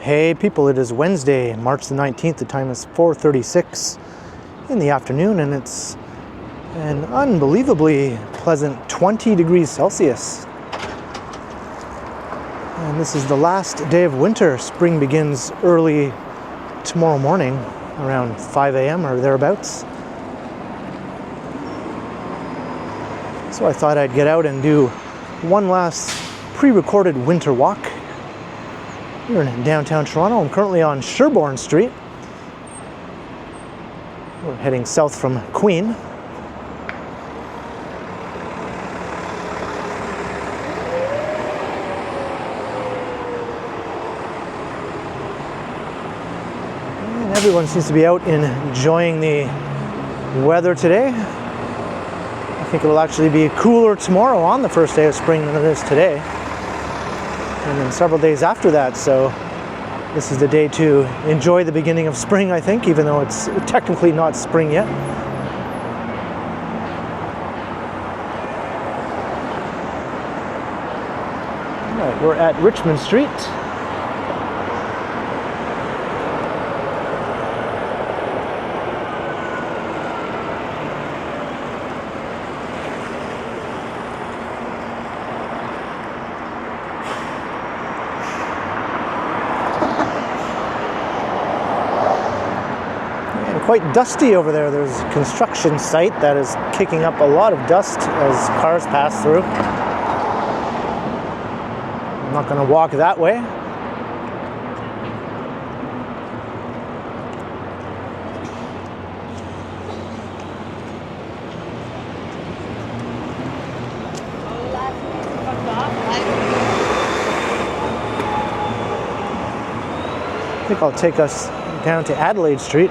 Hey people, it is Wednesday, March the 19th. The time is 4:36 in the afternoon and it's an unbelievably pleasant 20 degrees Celsius. And this is the last day of winter. Spring begins early tomorrow morning around 5 a.m. or thereabouts. So I thought I'd get out and do one last pre-recorded winter walk. We're in downtown Toronto. I'm currently on Sherbourne Street. We're heading south from Queen. And everyone seems to be out enjoying the weather today. I think it will actually be cooler tomorrow on the first day of spring than it is today. And then several days after that, so this is the day to enjoy the beginning of spring, I think, even though it's technically not spring yet. All right, we're at Richmond Street. Quite dusty over there. There's a construction site that is kicking up a lot of dust as cars pass through. I'm not going to walk that way. I think I'll take us down to Adelaide Street.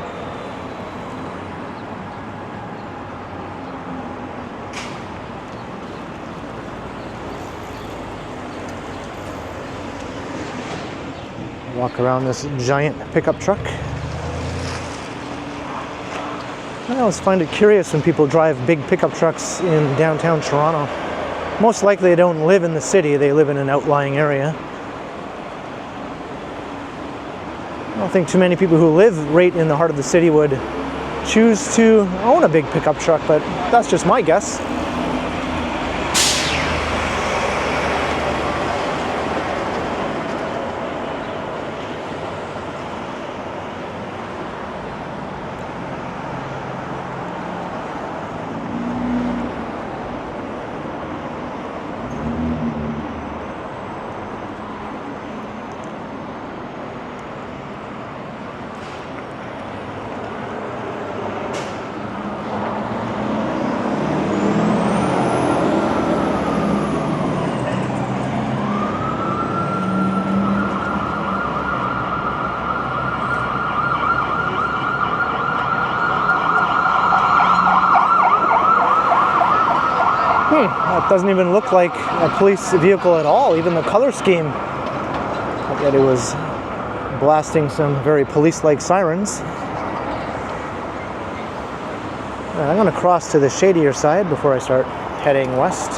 Walk around this giant pickup truck. I always find it curious when people drive big pickup trucks in downtown Toronto. Most likely they don't live in the city, they live in an outlying area. I don't think too many people who live right in the heart of the city would choose to own a big pickup truck, but that's just my guess. That doesn't even look like a police vehicle at all, even the color scheme. Yet it was blasting some very police-like sirens. Right, I'm going to cross to the shadier side before I start heading west.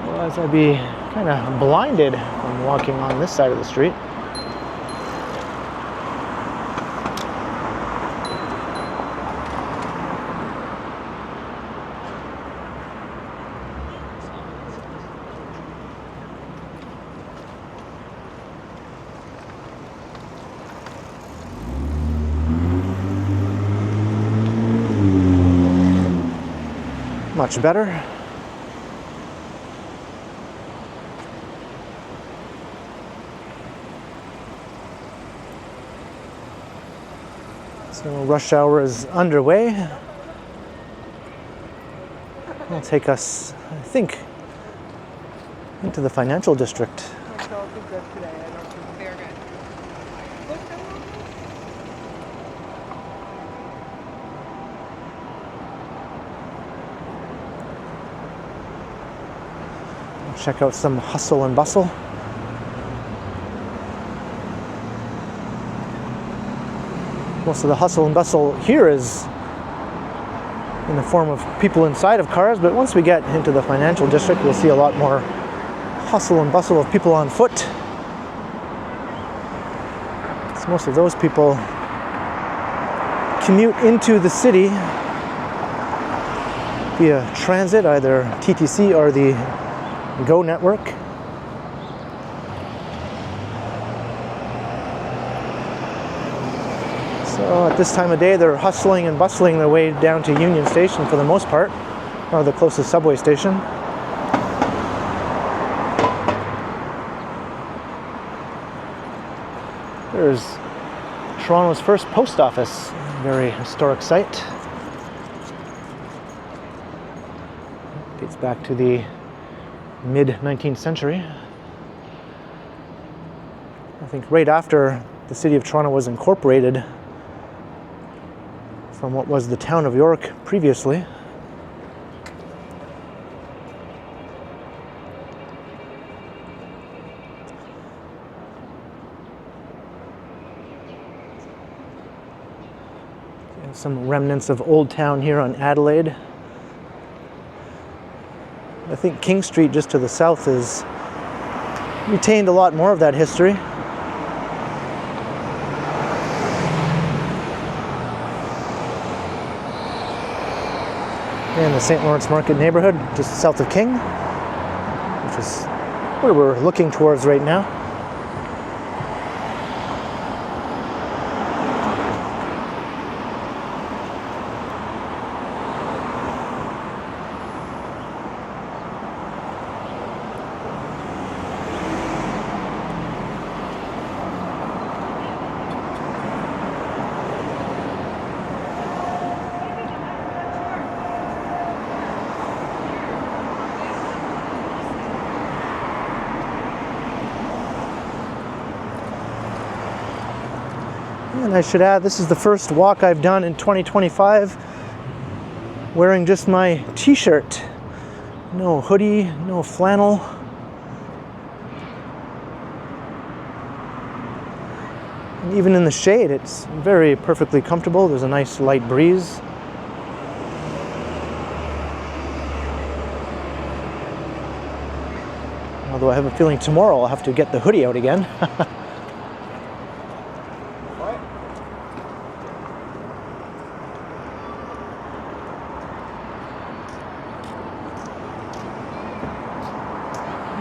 Otherwise I'd be kind of blinded from walking on this side of the street. Much better. So rush hour is underway. It'll take us, I think, into the financial district. Check out some hustle and bustle. Most of the hustle and bustle here is in the form of people inside of cars, but once we get into the financial district, we'll see a lot more hustle and bustle of people on foot. So most of those people commute into the city via transit, either TTC or the GO network. So at this time of day, they're hustling and bustling their way down to Union Station for the most part, or the closest subway station. There's Toronto's first post office, very historic site. Dates back to the mid-19th century. I think right after the city of Toronto was incorporated from what was the town of York previously. And some remnants of Old Town here on Adelaide. I think King Street just to the south has retained a lot more of that history. And the St. Lawrence Market neighborhood, just south of King, which is where we're looking towards right now. And I should add, this is the first walk I've done in 2025 wearing just my t-shirt. No hoodie, no flannel. And even in the shade, it's very perfectly comfortable. There's a nice light breeze. Although I have a feeling tomorrow I'll have to get the hoodie out again.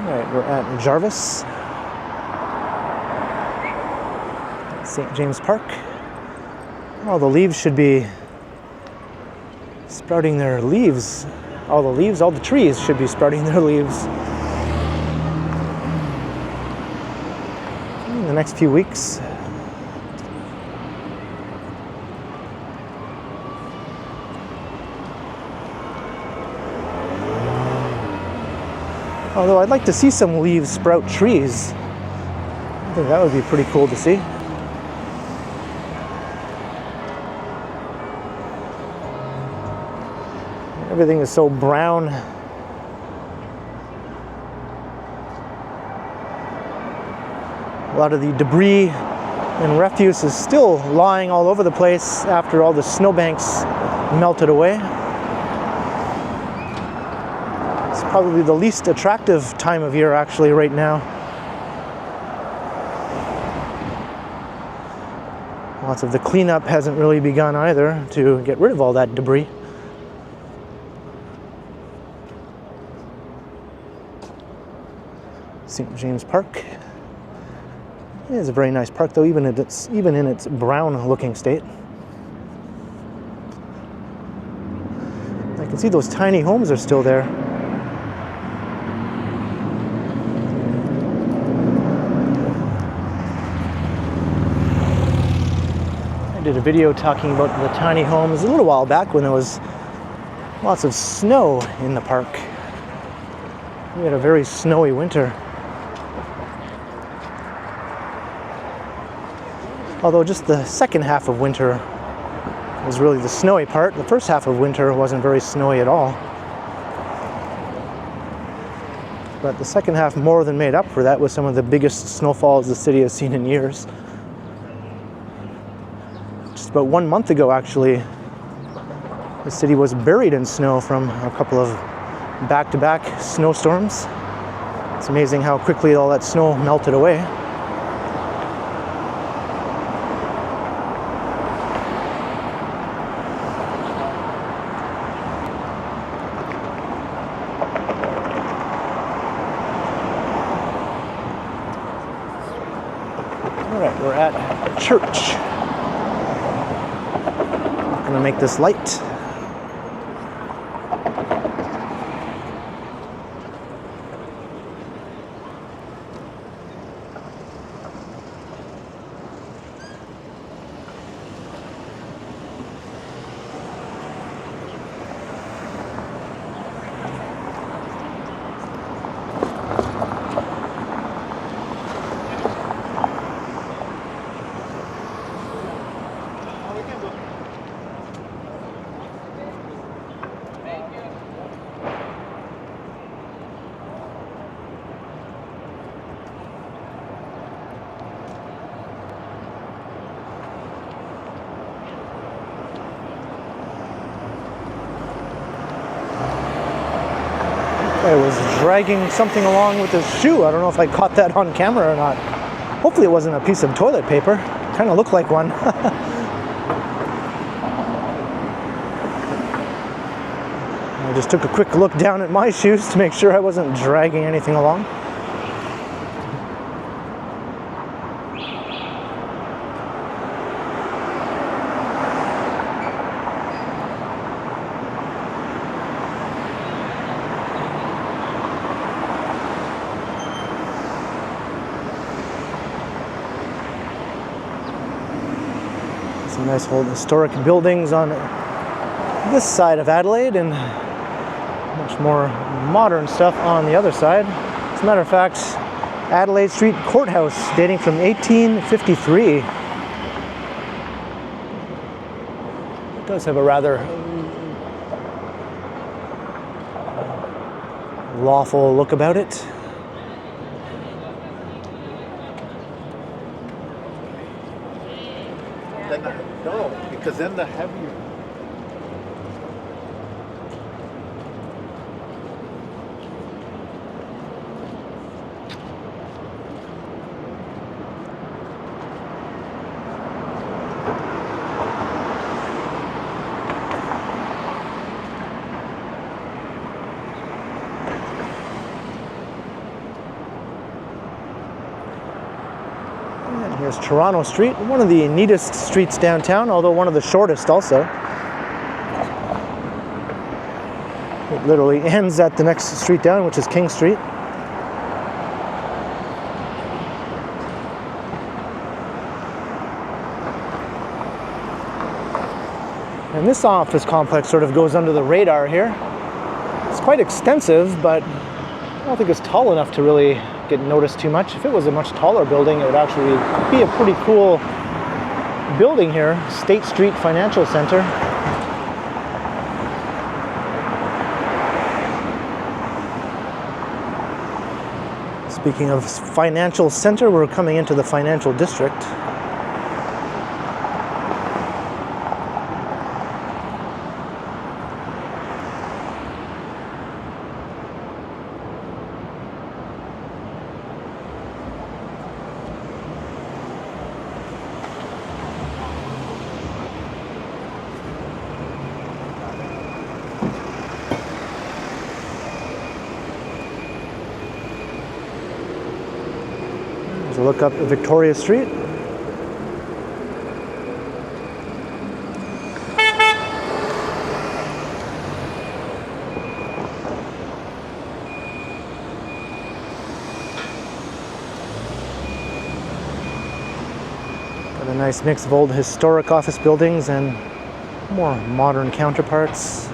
Alright, we're at Jarvis, St. James Park. All the leaves should be sprouting their leaves. All the trees should be sprouting their leaves in the next few weeks. Although I'd like to see some leaves sprout trees. I think that would be pretty cool to see. Everything is so brown. A lot of the debris and refuse is still lying all over the place after all the snowbanks melted away. Probably the least attractive time of year actually right now. Lots of the cleanup hasn't really begun either to get rid of all that debris. St. James Park. It is a very nice park though, even in its brown looking state. I can see those tiny homes are still there. I did a video talking about the tiny homes a little while back when there was lots of snow in the park. We had a very snowy winter. Although just the second half of winter was really the snowy part. The first half of winter wasn't very snowy at all. But the second half more than made up for that with some of the biggest snowfalls the city has seen in years. Just about 1 month ago, actually, The city was buried in snow from a couple of back-to-back snowstorms. It's amazing how quickly all that snow melted away. All right, we're at church. I'm gonna make this light. I was dragging something along with his shoe. I don't know if I caught that on camera or not. Hopefully it wasn't a piece of toilet paper. Kind of looked like one. I just took a quick look down at my shoes to make sure I wasn't dragging anything along. Some nice old historic buildings on this side of Adelaide and much more modern stuff on the other side. As a matter of fact, Adelaide Street Courthouse dating from 1853. It does have a rather lawful look about it. No, because then the heavier. And here's Toronto Street, one of the neatest streets downtown, although one of the shortest also. It literally ends at the next street down, which is King Street. And this office complex sort of goes under the radar here. It's quite extensive, but I don't think it's tall enough to really get noticed too much. If it was a much taller building, it would actually be a pretty cool building here. State Street Financial Center. Speaking of financial center, we're coming into the financial district. So look up Victoria Street. Got a nice mix of old historic office buildings and more modern counterparts.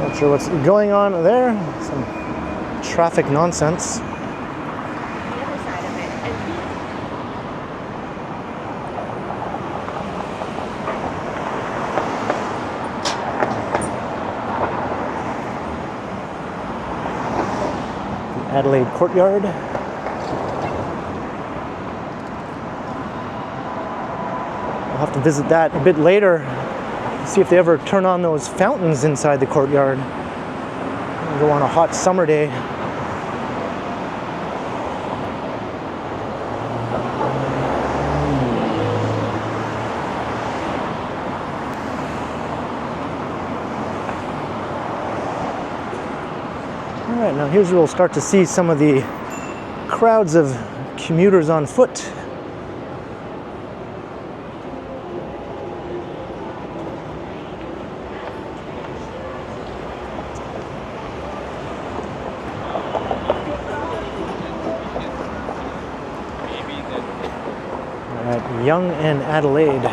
Not sure what's going on there. Some traffic nonsense. The other side of it. The Adelaide Courtyard. I'll have to visit that a bit later, see if they ever turn on those fountains inside the courtyard. I'll go on a hot summer day. All right, now here's where we'll start to see some of the crowds of commuters on foot. At Yonge and Adelaide.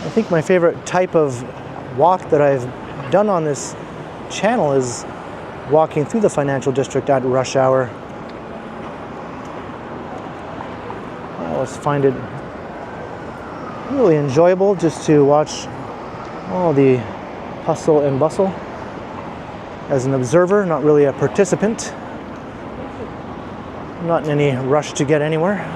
I think my favorite type of walk that I've done on this channel is walking through the financial district at rush hour. I always find it really enjoyable just to watch all the hustle and bustle as an observer, not really a participant. Not in any rush to get anywhere.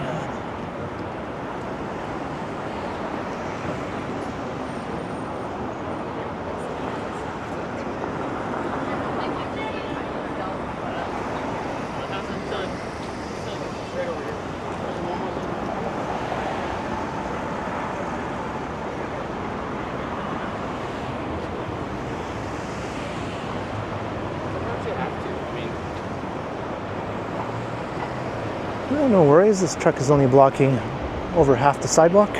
Oh, no worries, this truck is only blocking over half the sidewalk.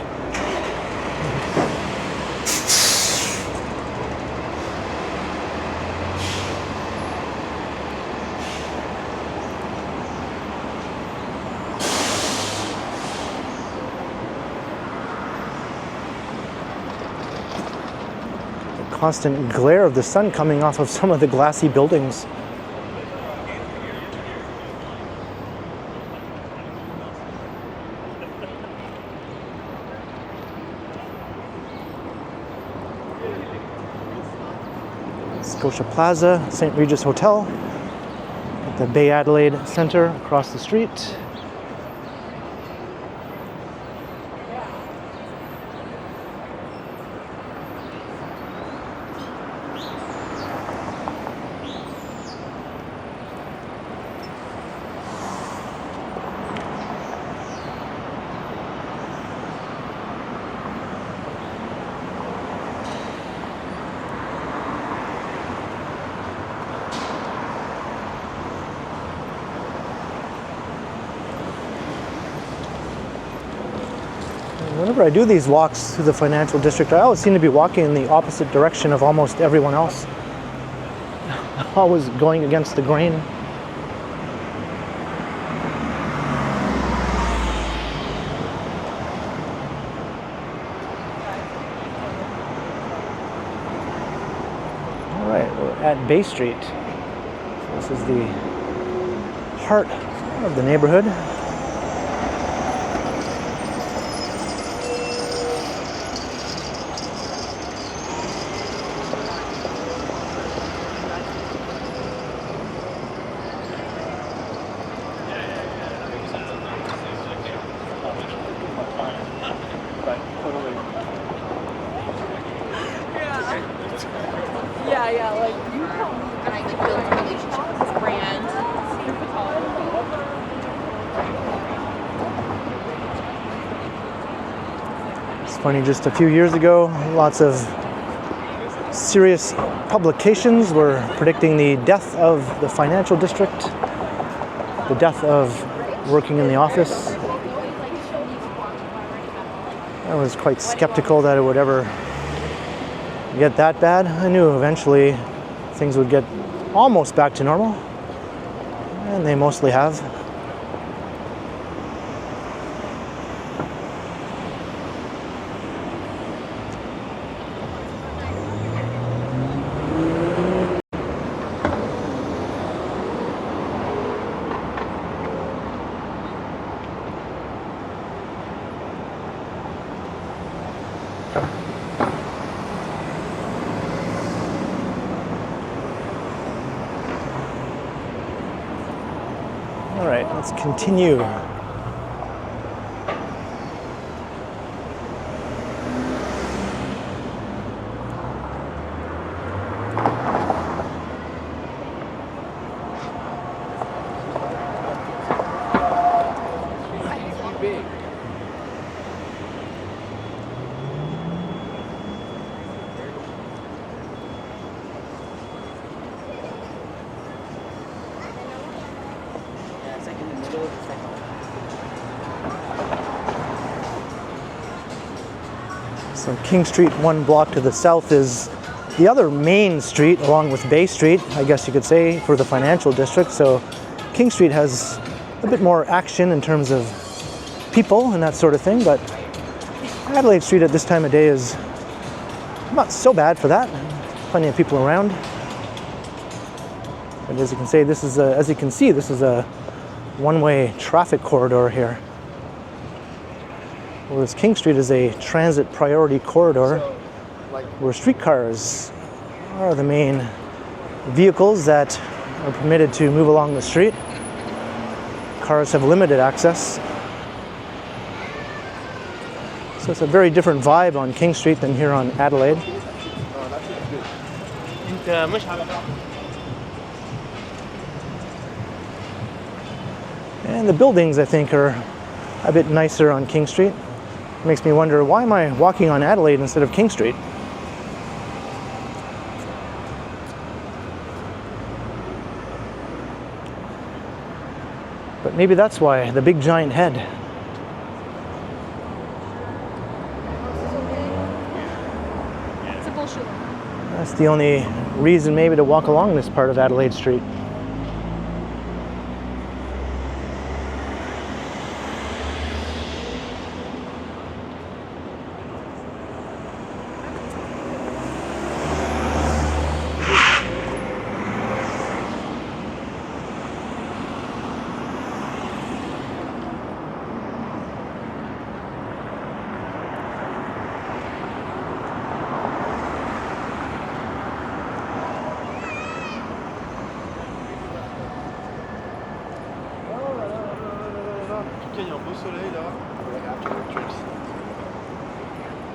The constant glare of the sun coming off of some of the glassy buildings. Scotia Plaza, St. Regis Hotel, at the Bay Adelaide Centre across the street. Whenever I do these walks through the financial district, I always seem to be walking in the opposite direction of almost everyone else. Always going against the grain. All right, we're at Bay Street. So this is the heart of the neighborhood. Yeah, like you tell me. And I like build a relationship with this brand. It's funny, just a few years ago, lots of serious publications were predicting the death of the financial district, the death of working in the office. I was quite skeptical that it would ever get that bad. I knew eventually things would get almost back to normal, and they mostly have. All right, let's continue. So King Street, one block to the south, is the other main street along with Bay Street, I guess you could say, for the financial district. So King Street has a bit more action in terms of people and that sort of thing, but Adelaide Street at this time of day is not so bad for that. Plenty of people around. And as you can see, this is a one-way traffic corridor here. Whereas King Street is a transit priority corridor where streetcars are the main vehicles that are permitted to move along the street. Cars have limited access. So it's a very different vibe on King Street than here on Adelaide. And the buildings, I think, are a bit nicer on King Street. Makes me wonder, why am I walking on Adelaide instead of King Street? But maybe that's why, the big giant head. It's a bullshit. That's the only reason maybe to walk along this part of Adelaide Street.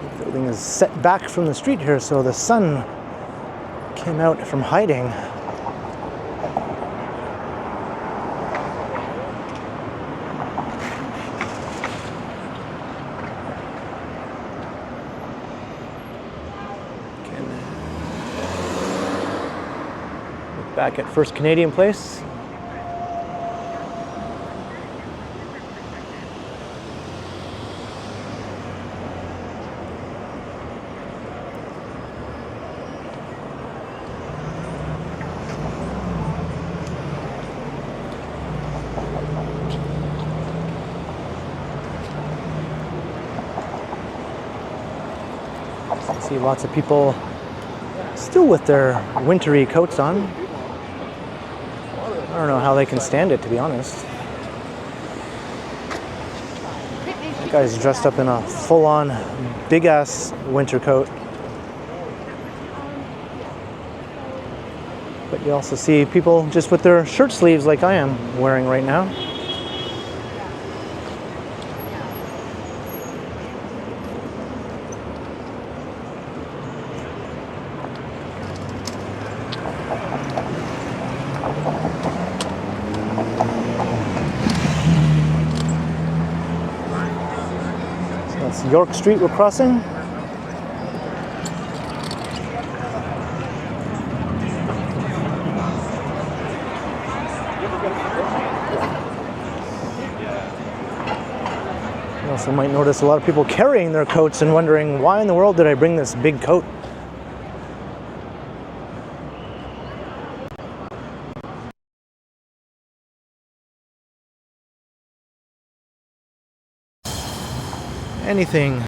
The building is set back from the street here, so the sun came out from hiding. Look back at First Canadian Place. See lots of people still with their wintry coats on. I don't know how they can stand it, to be honest. That guy's dressed up in a full-on big-ass winter coat. But you also see people just with their shirt sleeves like I am wearing right now. That's York Street we're crossing. You also might notice a lot of people carrying their coats and wondering, why in the world did I bring this big coat? Anything.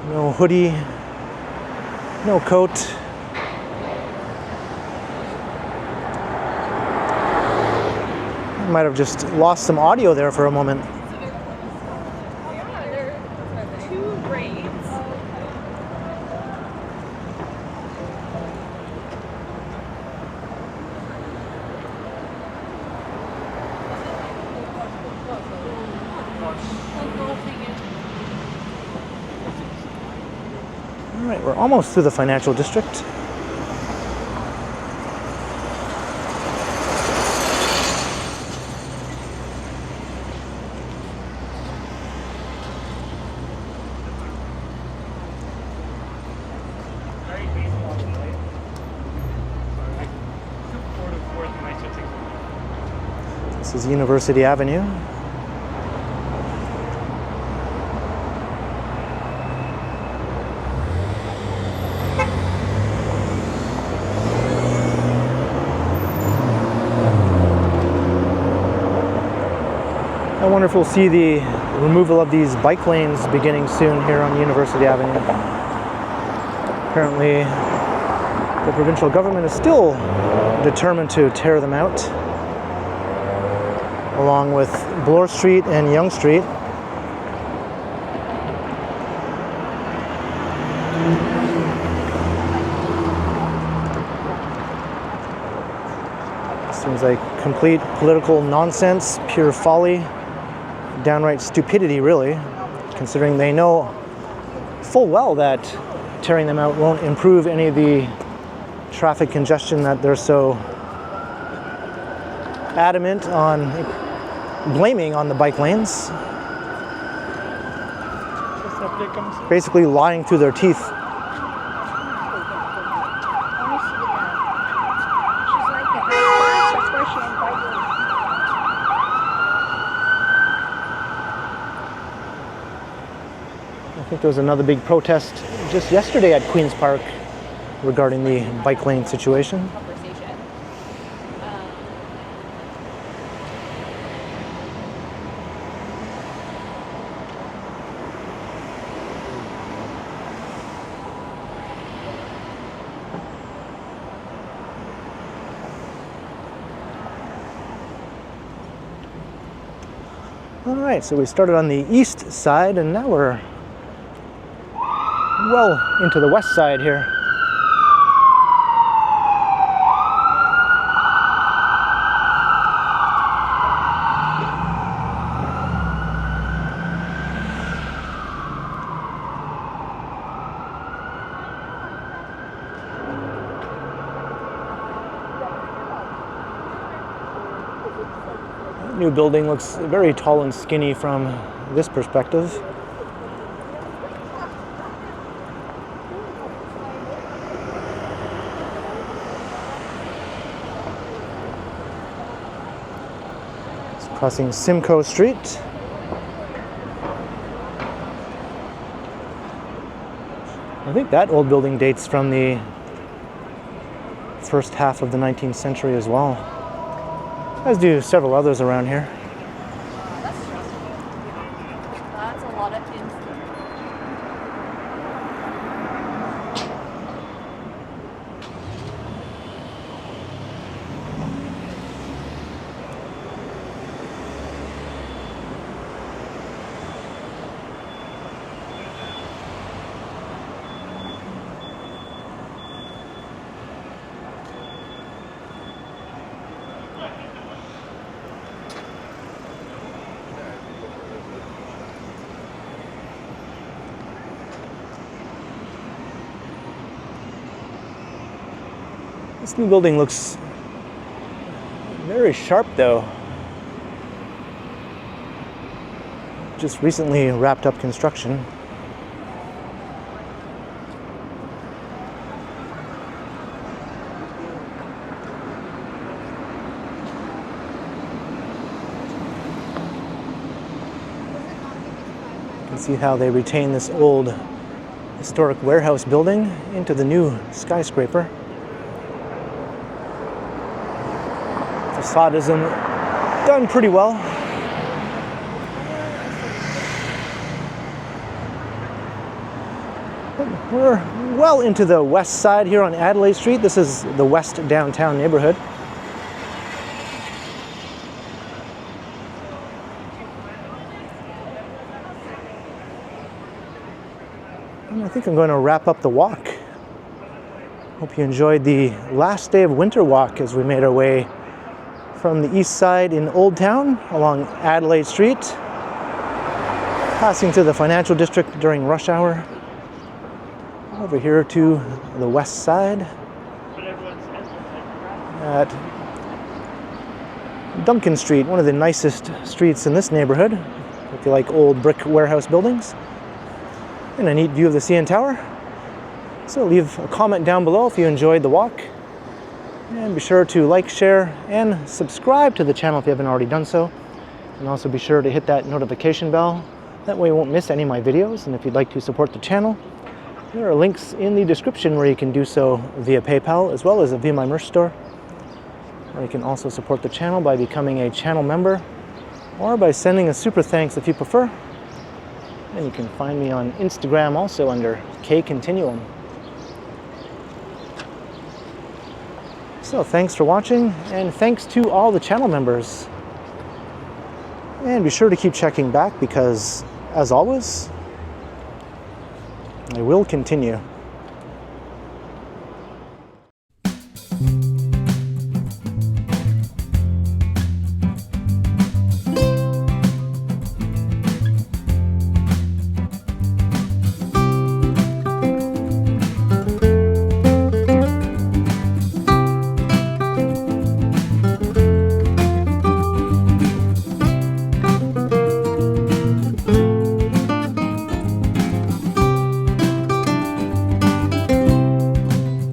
No hoodie, no coat. I might have just lost some audio there for a moment. Yeah, there's 2 braids. All right, we're almost through the financial district. This is University Avenue. I wonder if we'll see the removal of these bike lanes beginning soon here on University Avenue. Apparently, the provincial government is still determined to tear them out, along with Bloor Street and Yonge Street. Seems like complete political nonsense, pure folly, downright stupidity really, considering they know full well that tearing them out won't improve any of the traffic congestion that they're so adamant on blaming on the bike lanes. Basically lying through their teeth. I think there was another big protest just yesterday at Queen's Park regarding the bike lane situation. All right, so we started on the east side and now we're well into the west side here. New building looks very tall and skinny from this perspective. It's crossing Simcoe Street. I think that old building dates from the first half of the 19th century as well, as do several others around here. That's stressful. That's a lot of things. This new building looks very sharp though. Just recently wrapped up construction. You can see how they retain this old historic warehouse building into the new skyscraper. Facade isn't done pretty well. But we're well into the west side here on Adelaide Street. This is the west downtown neighborhood. And I think I'm going to wrap up the walk. Hope you enjoyed the last day of winter walk as we made our way from the east side in Old Town along Adelaide Street, passing through the financial district during rush hour. Over here to the west side at Duncan Street, one of the nicest streets in this neighborhood, if you like old brick warehouse buildings. And a neat view of the CN Tower. So leave a comment down below if you enjoyed the walk. And be sure to like, share, and subscribe to the channel if you haven't already done so. And also be sure to hit that notification bell. That way you won't miss any of my videos. And if you'd like to support the channel, there are links in the description where you can do so via PayPal as well as via my merch store. Or you can also support the channel by becoming a channel member or by sending a super thanks if you prefer. And you can find me on Instagram also under KContinuum. So thanks for watching, and thanks to all the channel members. And be sure to keep checking back because, as always, I will continue.